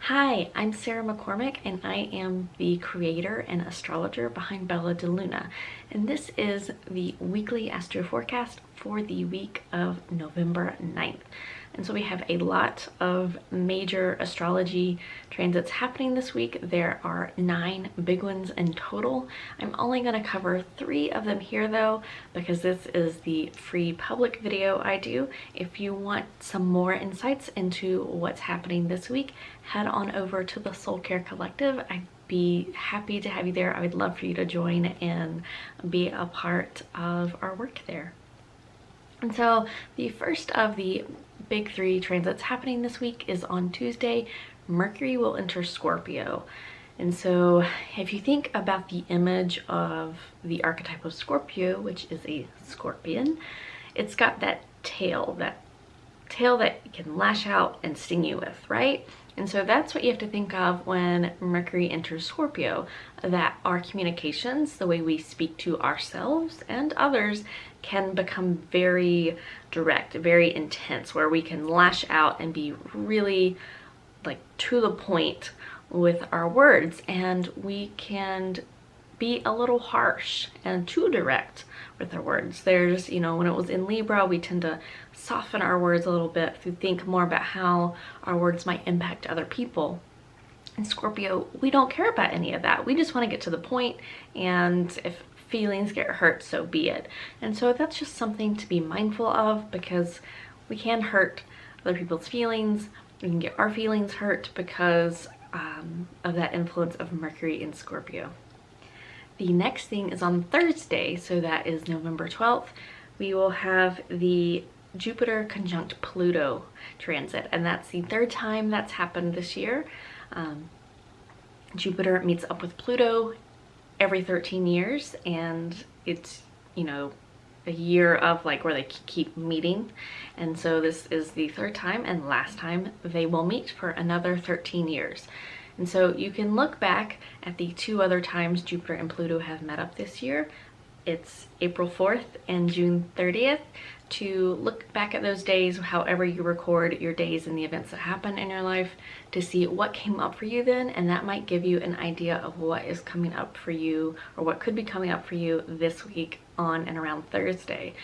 Hi, I'm Sarah McCormick and I am the creator and astrologer behind Bella de Luna, and this is the weekly astro forecast for the week of November 9th. And so we have a lot of major astrology transits happening this week. There are 9 big ones in total. I'm only going to cover 3 of them here though, because this is the free public video I do. If you want some more insights into what's happening this week, head on over to the Soul Care Collective. I'd be happy to have you there. I would love for you to join and be a part of our work there. And so the first of the big 3 transits happening this week is on Tuesday. Mercury will enter Scorpio. And so if you think about the image of the archetype of Scorpio, which is a scorpion, it's got that tail that you can lash out and sting you with, right? And so that's what you have to think of when Mercury enters Scorpio, that our communications, the way we speak to ourselves and others, can become very direct, very intense, where we can lash out and be really like to the point with our words, and we can be a little harsh and too direct with our words. There's, when it was in Libra, we tend to soften our words a little bit to think more about how our words might impact other people. In Scorpio, we don't care about any of that. We just want to get to the point, and if feelings get hurt, so be it. And so that's just something to be mindful of, because we can hurt other people's feelings. We can get our feelings hurt because of that influence of Mercury in Scorpio. The next thing is on Thursday, so that is November 12th. We will have the Jupiter conjunct Pluto transit, and that's the 3rd time that's happened this year. Jupiter meets up with Pluto every 13 years, and it's, a year of like where they keep meeting. And so this is the 3rd time and last time they will meet for another 13 years. And so you can look back at the 2 other times Jupiter and Pluto have met up this year. It's April 4th and June 30th. To look back at those days, however you record your days and the events that happen in your life, to see what came up for you then, and that might give you an idea of what is coming up for you, or what could be coming up for you this week on and around Thursday.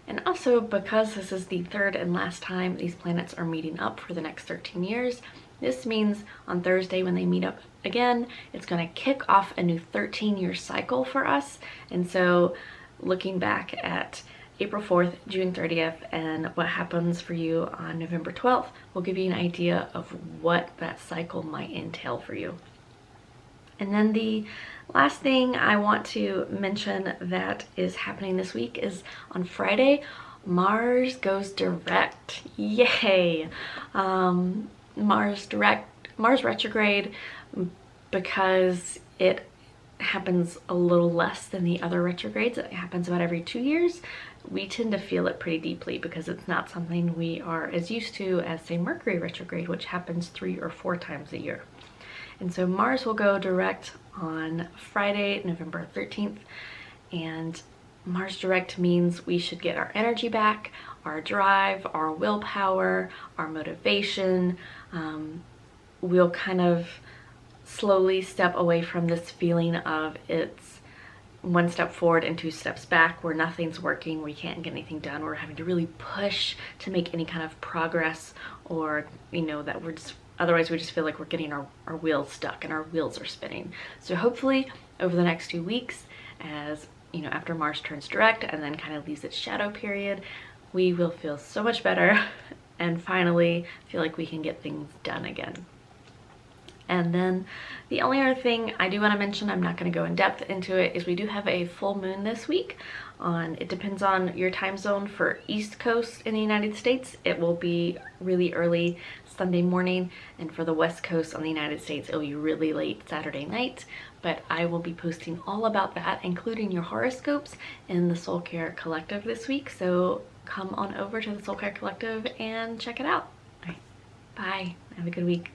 And also, because this is the 3rd and last time these planets are meeting up for the next 13 years, this means on Thursday when they meet up again, it's going to kick off a new 13-year cycle for us. And so looking back at April 4th, June 30th, and what happens for you on November 12th will give you an idea of what that cycle might entail for you. And then the last thing I want to mention that is happening this week is on Friday, Mars goes direct. Yay! Mars retrograde, because it happens a little less than the other retrogrades. It happens about every 2 years. We tend to feel it pretty deeply because it's not something we are as used to as, say, Mercury retrograde, which happens 3 or 4 times a year. And so Mars will go direct on Friday, November 13th, and Mars direct means we should get our energy back, our drive, our willpower, our motivation. We'll kind of slowly step away from this feeling of it's 1 step forward and 2 steps back, where nothing's working, we can't get anything done, we're having to really push to make any kind of progress, or that we're just, otherwise we just feel like we're getting our wheels stuck and our wheels are spinning. So hopefully over the next 2 weeks, as after Mars turns direct and then kind of leaves its shadow period, we will feel so much better and finally feel like we can get things done again. And then the only other thing I do want to mention, I'm not going to go in depth into it, is we do have a full moon this week. It depends on your time zone. For East Coast in the United States, it will be really early Sunday morning, and for the West Coast on the United States, it will be really late Saturday night. But I will be posting all about that, including your horoscopes, in the Soul Care Collective this week. So come on over to the Soul Care Collective and check it out. All right, bye. Have a good week.